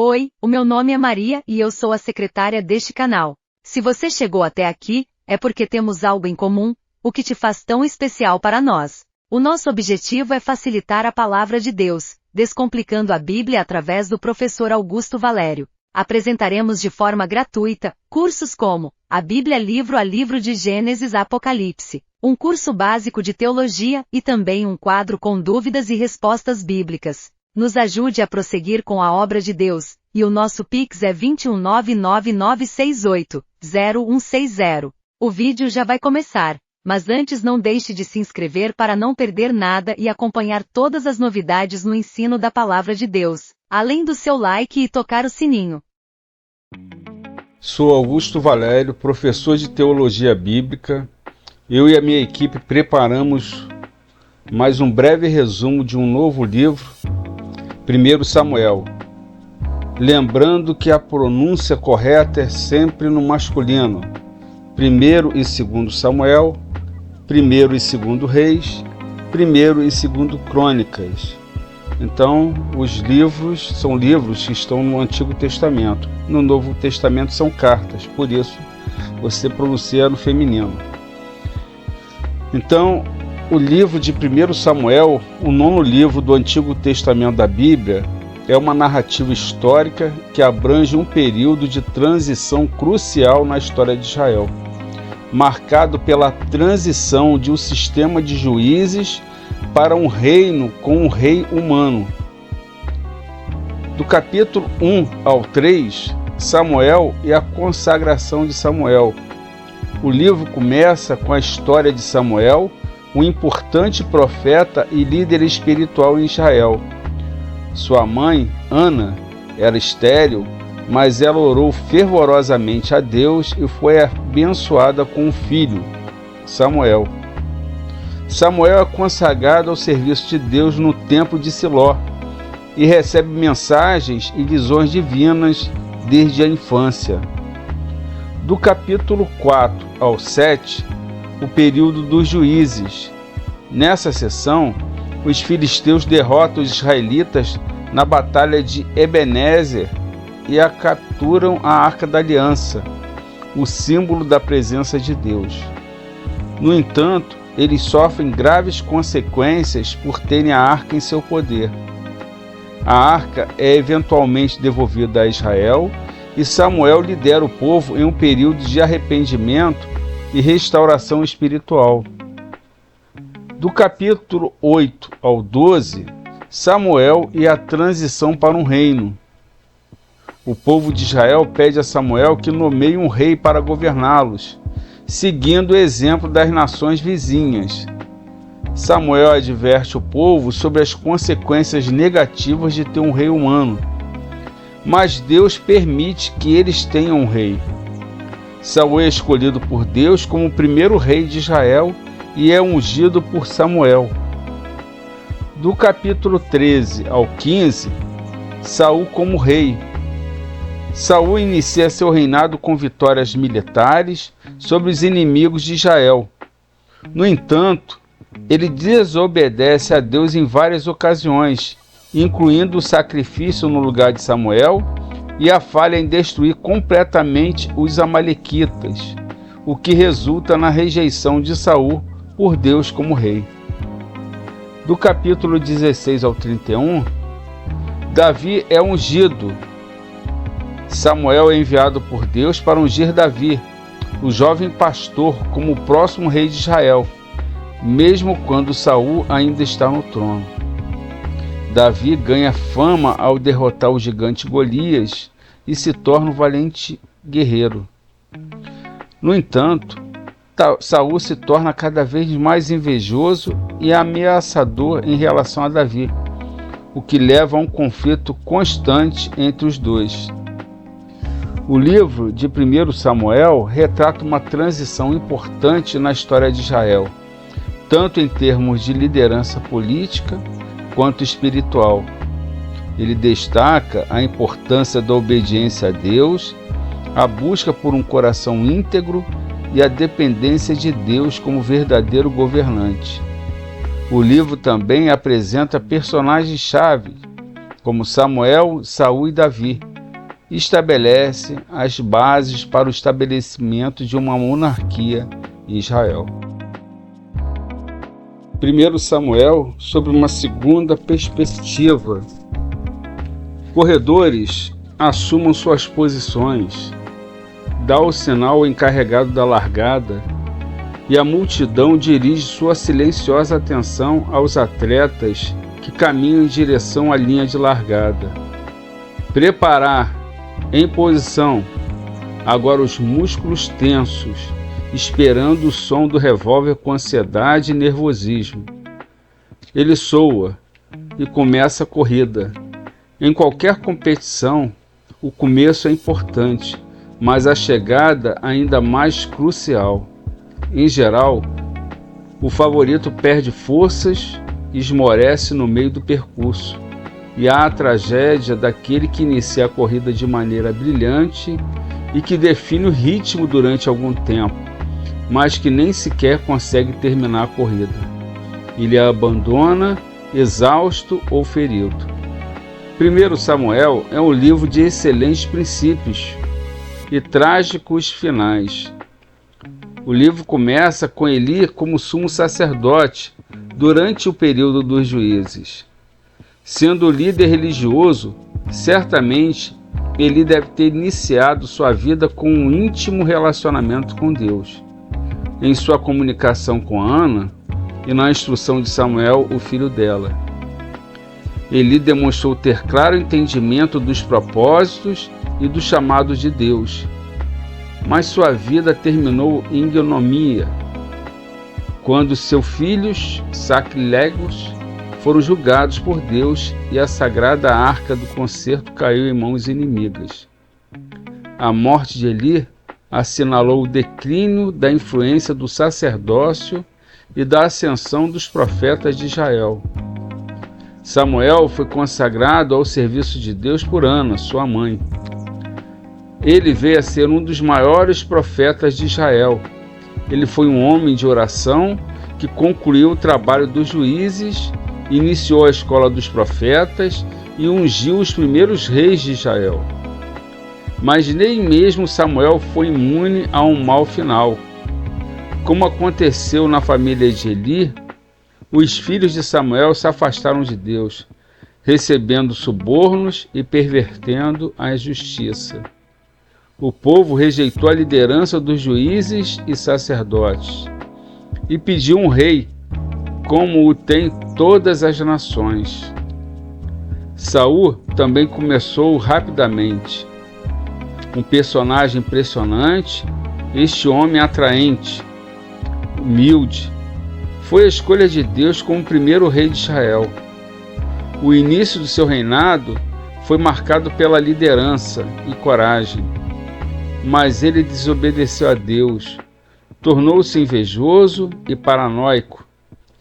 Oi, o meu nome é Maria e eu sou a secretária deste canal. Se você chegou até aqui, é porque temos algo em comum, o que te faz tão especial para nós. O nosso objetivo é facilitar a palavra de Deus, descomplicando a Bíblia através do professor Augusto Valério. Apresentaremos de forma gratuita cursos como a Bíblia livro a livro de Gênesis a Apocalipse, um curso básico de teologia e também um quadro com dúvidas e respostas bíblicas. Nos ajude a prosseguir com a obra de Deus, e o nosso Pix é 21999680160. O vídeo já vai começar, mas antes não deixe de se inscrever para não perder nada e acompanhar todas as novidades no ensino da Palavra de Deus, além do seu like e tocar o sininho. Sou Augusto Valério, professor de Teologia Bíblica. Eu e a minha equipe preparamos mais um breve resumo de um novo livro, 1 Samuel. Lembrando que a pronúncia correta é sempre no masculino. 1 e 2 Samuel, 1 e 2 Reis, 1 e 2 Crônicas. Então, os livros são livros que estão no Antigo Testamento. No Novo Testamento são cartas, por isso você pronuncia no feminino. Então, o livro de 1 Samuel, o 9º livro do Antigo Testamento da Bíblia, é uma narrativa histórica que abrange um período de transição crucial na história de Israel, marcado pela transição de um sistema de juízes para um reino com um rei humano. Do capítulo 1 ao 3, Samuel e a consagração de Samuel. O livro começa com a história de Samuel, um importante profeta e líder espiritual em Israel. Sua mãe, Ana, era estéril, mas ela orou fervorosamente a Deus e foi abençoada com um filho, Samuel. Samuel é consagrado ao serviço de Deus no templo de Siló e recebe mensagens e visões divinas desde a infância. Do capítulo 4 ao 7, o período dos juízes. Nessa sessão, os filisteus derrotam os israelitas na batalha de Ebenezer e a capturam a Arca da Aliança, o símbolo da presença de Deus. No entanto, eles sofrem graves consequências por terem a arca em seu poder. A arca é eventualmente devolvida a Israel e Samuel lidera o povo em um período de arrependimento e restauração espiritual. Do capítulo 8 ao 12, Samuel e a transição para um reino. O povo de Israel pede a Samuel que nomeie um rei para governá-los, seguindo o exemplo das nações vizinhas. Samuel adverte o povo sobre as consequências negativas de ter um rei humano, mas Deus permite que eles tenham um rei. Saul é escolhido por Deus como o primeiro rei de Israel e é ungido por Samuel. Do capítulo 13 ao 15, Saul como rei. Saul inicia seu reinado com vitórias militares sobre os inimigos de Israel. No entanto, ele desobedece a Deus em várias ocasiões, incluindo o sacrifício no lugar de Samuel e a falha em destruir completamente os amalequitas, o que resulta na rejeição de Saul por Deus como rei. Do capítulo 16 ao 31, Davi é ungido. Samuel é enviado por Deus para ungir Davi, o jovem pastor, como o próximo rei de Israel, mesmo quando Saul ainda está no trono. Davi ganha fama ao derrotar o gigante Golias e se torna um valente guerreiro. No entanto, Saul se torna cada vez mais invejoso e ameaçador em relação a Davi, o que leva a um conflito constante entre os dois. O livro de 1 Samuel retrata uma transição importante na história de Israel, tanto em termos de liderança política quanto espiritual. Ele destaca a importância da obediência a Deus, a busca por um coração íntegro e a dependência de Deus como verdadeiro governante. O livro também apresenta personagens-chave como Samuel, Saul e Davi, e estabelece as bases para o estabelecimento de uma monarquia em Israel. 1 Samuel, sob uma segunda perspectiva. Corredores assumam suas posições, dá o sinal ao encarregado da largada, e a multidão dirige sua silenciosa atenção aos atletas que caminham em direção à linha de largada. Preparar, em posição, agora os músculos tensos, esperando o som do revólver com ansiedade e nervosismo. Ele soa e começa a corrida. Em qualquer competição, o começo é importante, mas a chegada ainda mais crucial. Em geral, o favorito perde forças e esmorece no meio do percurso, e há a tragédia daquele que inicia a corrida de maneira brilhante e que define o ritmo durante algum tempo, mas que nem sequer consegue terminar a corrida. Ele a abandona, exausto ou ferido. 1 Samuel é um livro de excelentes princípios e trágicos finais. O livro começa com Eli como sumo sacerdote durante o período dos juízes. Sendo líder religioso, certamente Eli deve ter iniciado sua vida com um íntimo relacionamento com Deus. Em sua comunicação com Ana e na instrução de Samuel, o filho dela. Eli demonstrou ter claro entendimento dos propósitos e do chamado de Deus, mas sua vida terminou em ignomínia, quando seus filhos sacrilegos foram julgados por Deus e a sagrada arca do concerto caiu em mãos inimigas. A morte de Eli assinalou o declínio da influência do sacerdócio e da ascensão dos profetas de Israel. Samuel foi consagrado ao serviço de Deus por Ana, sua mãe. Ele veio a ser um dos maiores profetas de Israel. Ele foi um homem de oração que concluiu o trabalho dos juízes, iniciou a escola dos profetas e ungiu os primeiros reis de Israel. Mas nem mesmo Samuel foi imune a um mau final. Como aconteceu na família de Eli, os filhos de Samuel se afastaram de Deus, recebendo subornos e pervertendo a justiça. O povo rejeitou a liderança dos juízes e sacerdotes e pediu um rei, como o tem todas as nações. Saul também começou rapidamente. Um personagem impressionante, este homem atraente, humilde, foi a escolha de Deus como o primeiro rei de Israel. O início do seu reinado foi marcado pela liderança e coragem, mas ele desobedeceu a Deus, tornou-se invejoso e paranoico,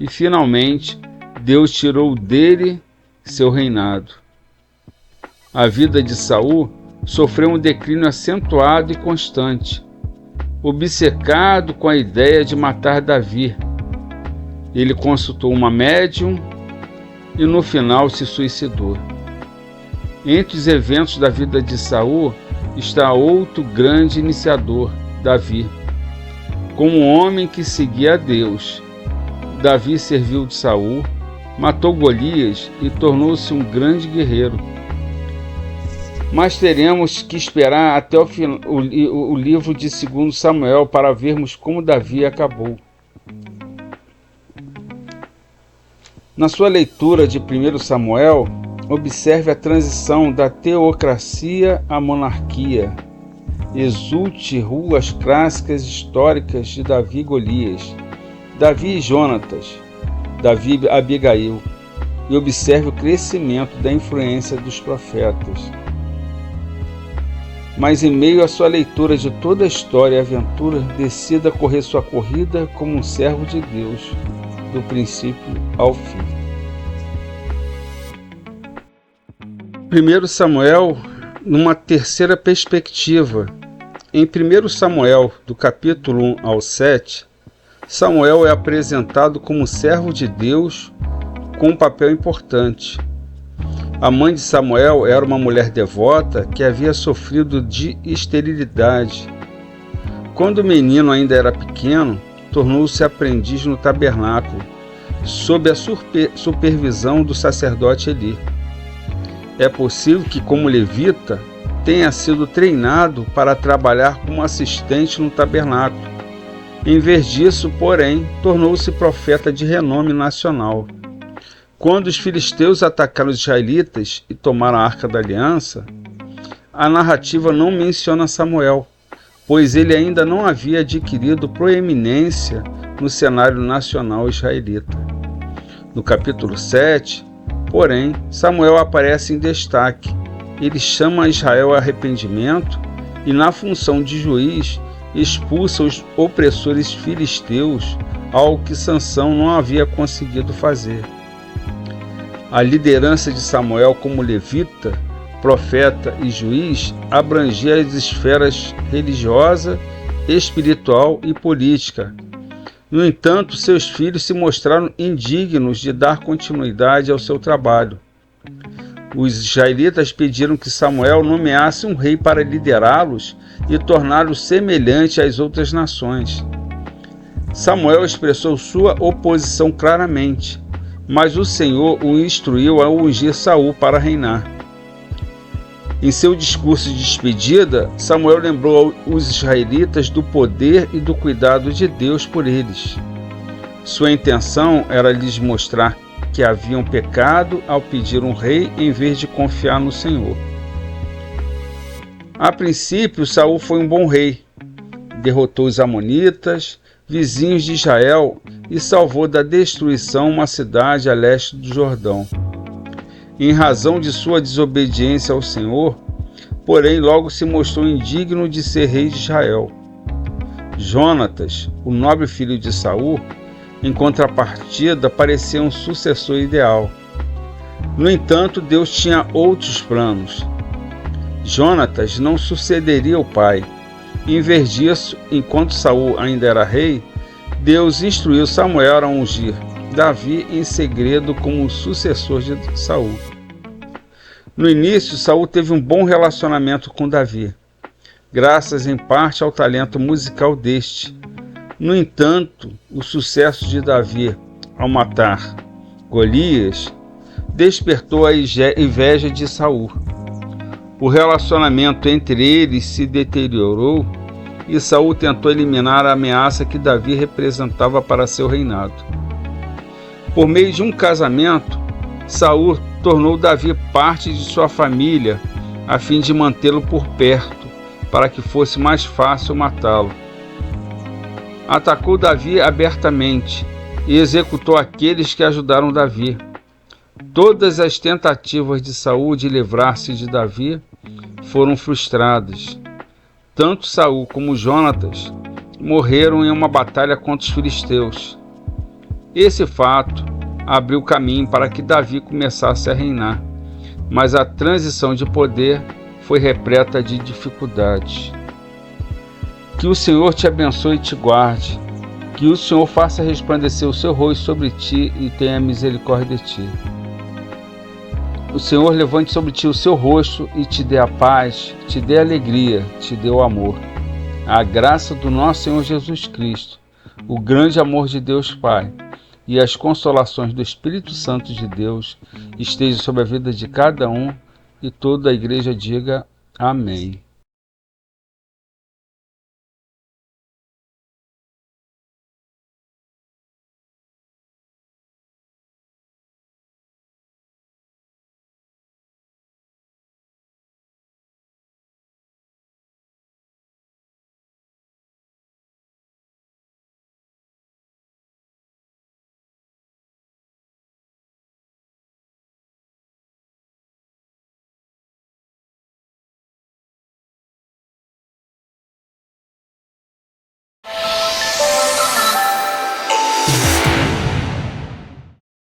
e finalmente Deus tirou dele seu reinado. A vida de Saul sofreu um declínio acentuado e constante, obcecado com a ideia de matar Davi. Ele consultou uma médium e no final se suicidou. Entre os eventos da vida de Saul está outro grande iniciador, Davi. Como um homem que seguia a Deus, Davi serviu de Saul, matou Golias e tornou-se um grande guerreiro. Mas teremos que esperar até o livro de 2 Samuel para vermos como Davi acabou. Na sua leitura de 1 Samuel, observe a transição da teocracia à monarquia. Exulte ruas clássicas históricas de Davi e Golias, Davi e Jonatas, Davi e Abigail, e observe o crescimento da influência dos profetas. Mas em meio à sua leitura de toda a história e aventura, decida correr sua corrida como um servo de Deus, do princípio ao fim. 1 Samuel, numa terceira perspectiva. Em 1 Samuel, do capítulo 1 ao 7, Samuel é apresentado como servo de Deus com um papel importante. A mãe de Samuel era uma mulher devota que havia sofrido de esterilidade. Quando o menino ainda era pequeno, tornou-se aprendiz no tabernáculo, sob a supervisão do sacerdote Eli. É possível que, como levita, tenha sido treinado para trabalhar como assistente no tabernáculo. Em vez disso, porém, tornou-se profeta de renome nacional. Quando os filisteus atacaram os israelitas e tomaram a Arca da Aliança, a narrativa não menciona Samuel, pois ele ainda não havia adquirido proeminência no cenário nacional israelita. No capítulo 7, porém, Samuel aparece em destaque. Ele chama Israel a arrependimento e, na função de juiz, expulsa os opressores filisteus, algo que Sansão não havia conseguido fazer. A liderança de Samuel como levita, profeta e juiz abrangia as esferas religiosa, espiritual e política. No entanto, seus filhos se mostraram indignos de dar continuidade ao seu trabalho. Os israelitas pediram que Samuel nomeasse um rei para liderá-los e torná-los semelhante às outras nações. Samuel expressou sua oposição claramente, mas o Senhor o instruiu a ungir Saul para reinar. Em seu discurso de despedida, Samuel lembrou os israelitas do poder e do cuidado de Deus por eles. Sua intenção era lhes mostrar que haviam pecado ao pedir um rei em vez de confiar no Senhor. A princípio, Saul foi um bom rei. Derrotou os amonitas, vizinhos de Israel, e salvou da destruição uma cidade a leste do Jordão. Em razão de sua desobediência ao Senhor, porém logo se mostrou indigno de ser rei de Israel. Jonatas, o nobre filho de Saul, em contrapartida, parecia um sucessor ideal. No entanto, Deus tinha outros planos. Jonatas não sucederia o pai. Em vez disso, enquanto Saul ainda era rei, Deus instruiu Samuel a ungir Davi em segredo como sucessor de Saul. No início, Saul teve um bom relacionamento com Davi, graças em parte ao talento musical deste. No entanto, o sucesso de Davi ao matar Golias despertou a inveja de Saul. O relacionamento entre eles se deteriorou e Saul tentou eliminar a ameaça que Davi representava para seu reinado. Por meio de um casamento, Saul tornou Davi parte de sua família, a fim de mantê-lo por perto, para que fosse mais fácil matá-lo. Atacou Davi abertamente e executou aqueles que ajudaram Davi. Todas as tentativas de Saul de livrar-se de Davi foram frustradas. Tanto Saul como Jonatas morreram em uma batalha contra os filisteus. Esse fato abriu caminho para que Davi começasse a reinar, mas a transição de poder foi repleta de dificuldades. Que o Senhor te abençoe e te guarde, que o Senhor faça resplandecer o seu rosto sobre ti e tenha misericórdia de ti. O Senhor levante sobre ti o seu rosto e te dê a paz, te dê a alegria, te dê o amor. A graça do nosso Senhor Jesus Cristo, o grande amor de Deus Pai e as consolações do Espírito Santo de Deus estejam sobre a vida de cada um e toda a igreja diga amém.